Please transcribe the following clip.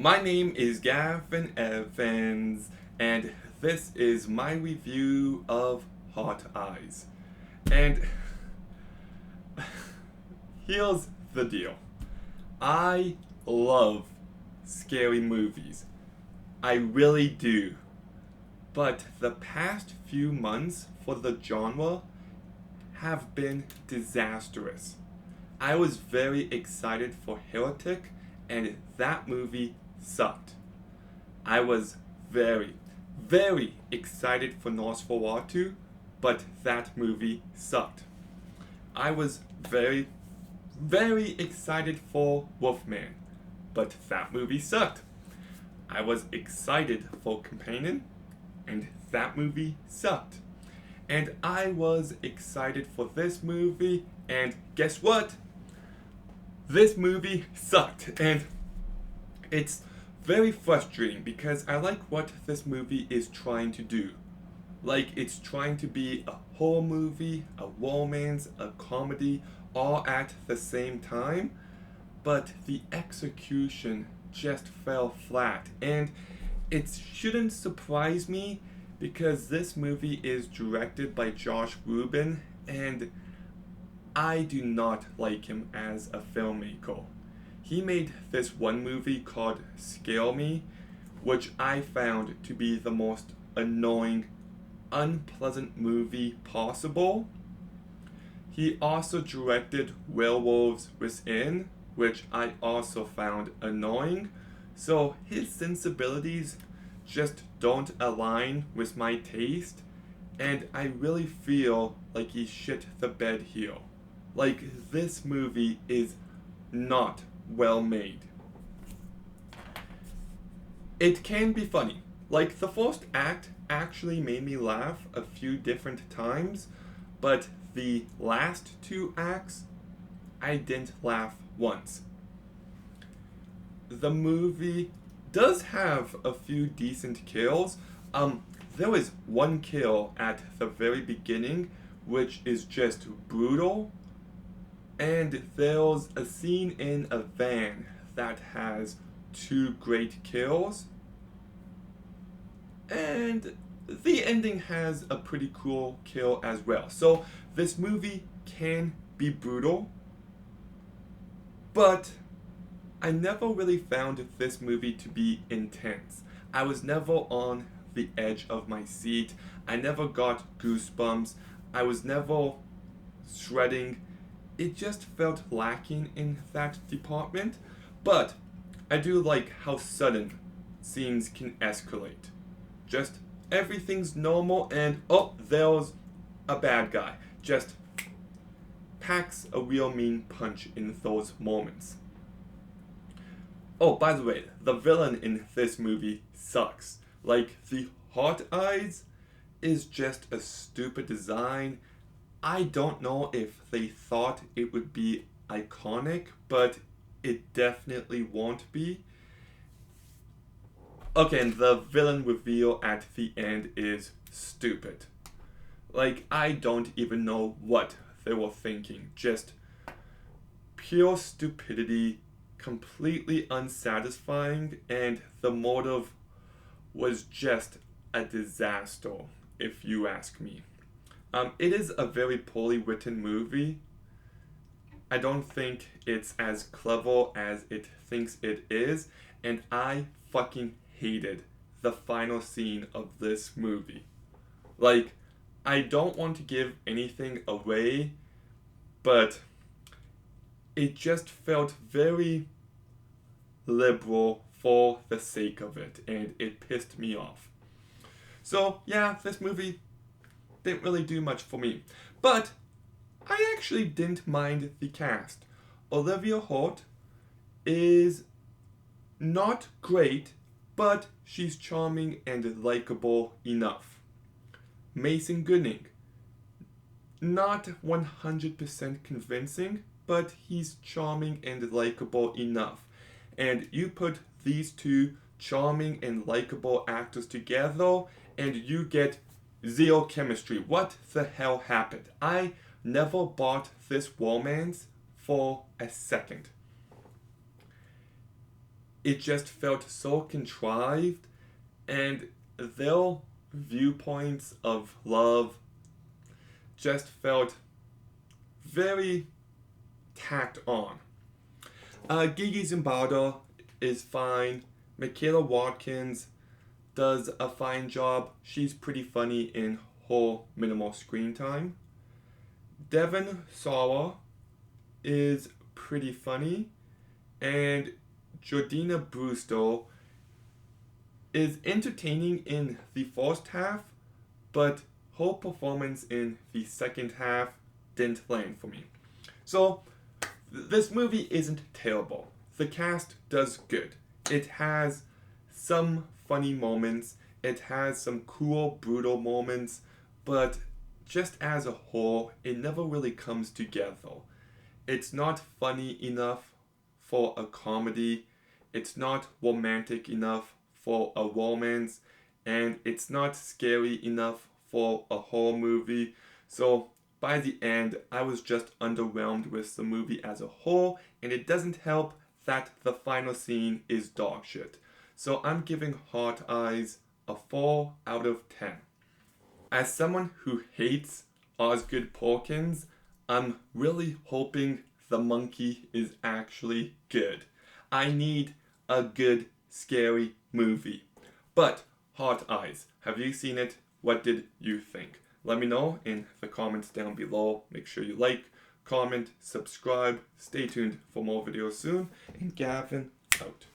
My name is Gavin Evans, and this is my review of Hot Eyes. And here's the deal, I love scary movies. I really do. But the past few months for the genre have been disastrous. I was very excited for Heretic, and that movie sucked. I was very, very excited for Nosferatu, but that movie sucked. I was very, very excited for Wolfman, but that movie sucked. I was excited for Companion, and that movie sucked. And I was excited for this movie, and guess what? This movie sucked. And it's very frustrating because I like what this movie is trying to do. Like, it's trying to be a horror movie, a romance, a comedy, all at the same time, but the execution just fell flat. And it shouldn't surprise me because this movie is directed by Josh Rubin, and I do not like him as a filmmaker. He made this one movie called Scale Me, which I found to be the most annoying, unpleasant movie possible. He also directed Werewolves Within, which I also found annoying. So his sensibilities just don't align with my taste, and I really feel like he shit the bed here. Like, this movie is not well made. It can be funny. Like, the first act actually made me laugh a few different times, but the last two acts, I didn't laugh once. The movie does have a few decent kills. There was one kill at the very beginning, which is just brutal, and there's a scene in a van that has two great kills, and the ending has a pretty cool kill as well. So this movie can be brutal, but I never really found this movie to be intense. I was never on the edge of my seat. I never got goosebumps. I was never shredding. It just felt lacking in that department. But I do like how sudden scenes can escalate. Just everything's normal, and oh, there's a bad guy. Just packs a real mean punch in those moments. Oh, by the way, the villain in this movie sucks. Like, the Hot Eyes is just a stupid design. I don't know if they thought it would be iconic, but it definitely won't be. Okay, and the villain reveal at the end is stupid. Like, I don't even know what they were thinking. Just pure stupidity, completely unsatisfying, and the motive was just a disaster, if you ask me. It is a very poorly written movie. I don't think it's as clever as it thinks it is, and I fucking hated the final scene of this movie. Like, I don't want to give anything away, but it just felt very liberal for the sake of it, and it pissed me off. So, yeah, this movie didn't really do much for me. But I actually didn't mind the cast. Olivia Holt is not great, but she's charming and likable enough. Mason Gooding, not 100% convincing, but he's charming and likable enough. And you put these two charming and likable actors together, and you get zero chemistry. What the hell happened? I never bought this romance for a second. it just felt so contrived, and their viewpoints of love just felt very tacked on. Gigi Zimbardo is fine. Michaela Watkins does a fine job. She's pretty funny in her minimal screen time. Devon Sawa is pretty funny, and Jordina Brewster is entertaining in the first half, but her performance in the second half didn't land for me. So, this movie isn't terrible. The cast does good. It has some funny moments, it has some cool, brutal moments, but just as a whole, it never really comes together. It's not funny enough for a comedy, it's not romantic enough for a romance, and it's not scary enough for a horror movie. So by the end, I was just underwhelmed with the movie as a whole, and it doesn't help that the final scene is dog shit. So I'm giving Hot Eyes a 4 out of 10. As someone who hates Osgood Perkins, I'm really hoping the monkey is actually good. I need a good, scary movie. But, Hot Eyes, have you seen it? What did you think? Let me know in the comments down below. Make sure you like, comment, subscribe. Stay tuned for more videos soon. And Gavin out.